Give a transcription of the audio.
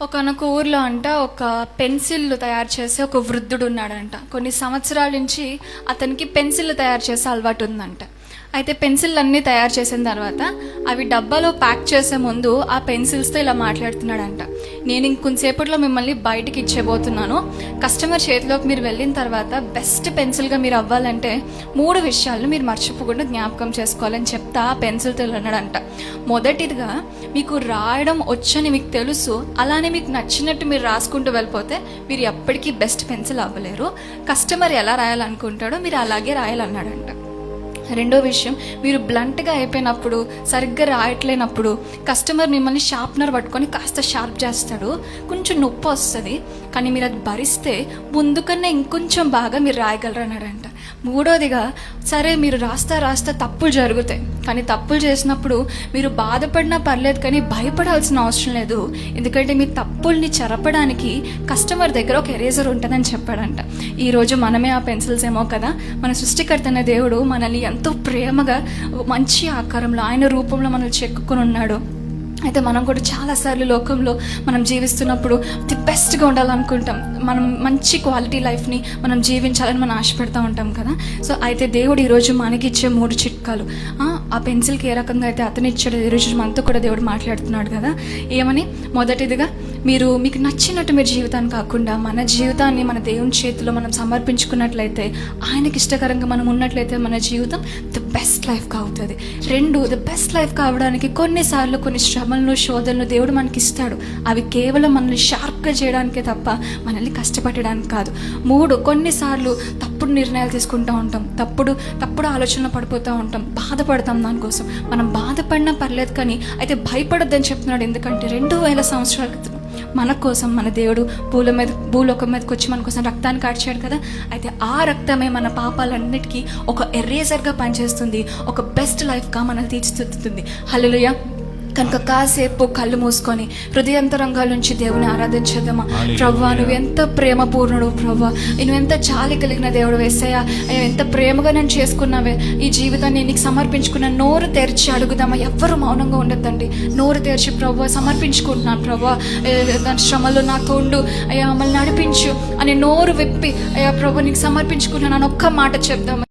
ఒకానొక ఊర్లో ఒక పెన్సిళ్ళు తయారు చేసే ఒక వృద్ధుడు ఉన్నాడంట. కొన్ని సంవత్సరాల నుంచి అతనికి పెన్సిళ్ళు తయారు చేసే అలవాటు ఉందంట. అయితే పెన్సిల్ అన్నీ తయారు చేసిన తర్వాత అవి డబ్బాలో ప్యాక్ చేసే ముందు ఆ పెన్సిల్స్తో ఇలా మాట్లాడుతున్నాడంట. నేను ఇంకొంతసేపట్లో మిమ్మల్ని బయటికి ఇచ్చేబోతున్నాను. కస్టమర్ చేతిలోకి మీరు వెళ్ళిన తర్వాత బెస్ట్ పెన్సిల్గా మీరు అవ్వాలంటే 3 విషయాలను మీరు మర్చిపోకుండా జ్ఞాపకం చేసుకోవాలని చెప్తా ఆ పెన్సిల్తో అన్నాడంట. మొదటిదిగా, మీకు రాయడం వచ్చని మీకు తెలుసు, అలానే మీకు నచ్చినట్టు మీరు రాసుకుంటూ వెళ్ళిపోతే మీరు ఎప్పటికీ బెస్ట్ పెన్సిల్ అవ్వలేరు. కస్టమర్ ఎలా రాయాలనుకుంటాడో మీరు అలాగే రాయాలన్నాడంట. రెండో విషయం, మీరు బ్లంట్గా అయిపోయినప్పుడు, సరిగ్గా రాయట్లేనప్పుడు కస్టమర్ మిమ్మల్ని షార్ప్నర్ పట్టుకొని కాస్త షార్ప్ చేస్తాడు. కొంచెం నొప్పి వస్తుంది, కానీ మీరు అది భరిస్తే ముందుకన్నా ఇంకొంచెం బాగా మీరు రాయగలరు అన్నాడంట. మూడోదిగా, సరే మీరు రాస్తా తప్పులు జరుగుతాయి, కానీ తప్పులు చేసినప్పుడు మీరు బాధపడినా పర్లేదు, కానీ భయపడాల్సిన అవసరం లేదు. ఎందుకంటే మీ తప్పుల్ని చెరపడానికి కస్టమర్ దగ్గర ఒక ఎరేజర్ ఉంటుందని చెప్పాడంట. ఈరోజు మనమే ఆ పెన్సిల్స్ ఏమో కదా. మన సృష్టికర్త అనే దేవుడు మనల్ని ఎంతో ప్రేమగా మంచి ఆకారంలో ఆయన రూపంలో మనల్ని చెక్కుకొని ఉన్నాడు. అయితే మనం కూడా చాలాసార్లు లోకంలో మనం జీవిస్తున్నప్పుడు ది బెస్ట్గా ఉండాలనుకుంటాం. మనం మంచి క్వాలిటీ లైఫ్ని మనం జీవించాలని మనం ఆశపడుతూ ఉంటాం కదా. సో అయితే దేవుడు ఈరోజు మనకి ఇచ్చే 3 చిట్కాలు. ఆ పెన్సిల్కి ఏ రకంగా అయితే అతను ఇచ్చాడు, ఈరోజు మనతో కూడా దేవుడు మాట్లాడుతున్నాడు కదా. ఏమని? మొదటిదిగా, మీకు నచ్చినట్టు మీరు జీవితాన్ని కాకుండా మన జీవితాన్ని మన దేవుని చేతిలో మనం సమర్పించుకున్నట్లయితే, ఆయనకి ఇష్టకరంగా మనం ఉన్నట్లయితే మన జీవితం ది బెస్ట్ లైఫ్గా అవుతుంది. 2, ది బెస్ట్ లైఫ్ కావడానికి కొన్నిసార్లు కొన్ని శ్రమలను, శోధనలు దేవుడు మనకి ఇస్తాడు. అవి కేవలం మనల్ని షార్ప్గా చేయడానికే తప్ప మనల్ని కష్టపడడానికి కాదు. 3, కొన్నిసార్లు తప్పుడు నిర్ణయాలు తీసుకుంటూ ఉంటాం, తప్పుడు ఆలోచనలు పడిపోతూ ఉంటాం, బాధపడతాం. దానికోసం మనం బాధపడినా పర్లేదు, కానీ అయితే భయపడొద్దని చెప్తున్నాడు. ఎందుకంటే 2000 సంవత్సరాల క్రితం మన కోసం మన దేవుడు భూలోకం మీదకి వచ్చి మన కోసం రక్తాన్ని కార్చాడు కదా. అయితే ఆ రక్తమే మన పాపాలన్నిటికీ ఒక ఎరేజర్గా పనిచేస్తుంది, ఒక బెస్ట్ లైఫ్గా మనల్ని తీర్చిదిద్దుతుంది. హల్లెలూయా. కనుక కాసేపు కళ్ళు మూసుకొని హృదయాంతరంగాల నుంచి దేవుని ఆరాధించేద్దామా. ప్రభువా, నువ్వు ఎంత ప్రేమపూర్ణుడు, ప్రభువా నువ్వు ఎంత చాలి కలిగిన దేవుడు, యేసయ్యా ఎంత ప్రేమగా నేను చేసుకున్నావే, ఈ జీవితాన్ని నీకు సమర్పించుకున్న. నోరు తెరిచి అడుగుదామా, ఎవ్వరు మౌనంగా ఉండద్దండి. నోరు తెరిచి, ప్రభువా సమర్పించుకుంటున్నాను, ప్రభువా దాని శ్రమలో నాకు ఉండు, అయ్యా మమ్మల్ని నడిపించు అని నోరు విప్పి, అయ్యా ప్రభు నీకు సమర్పించుకున్నాను అని ఒక్క మాట చెప్దామా.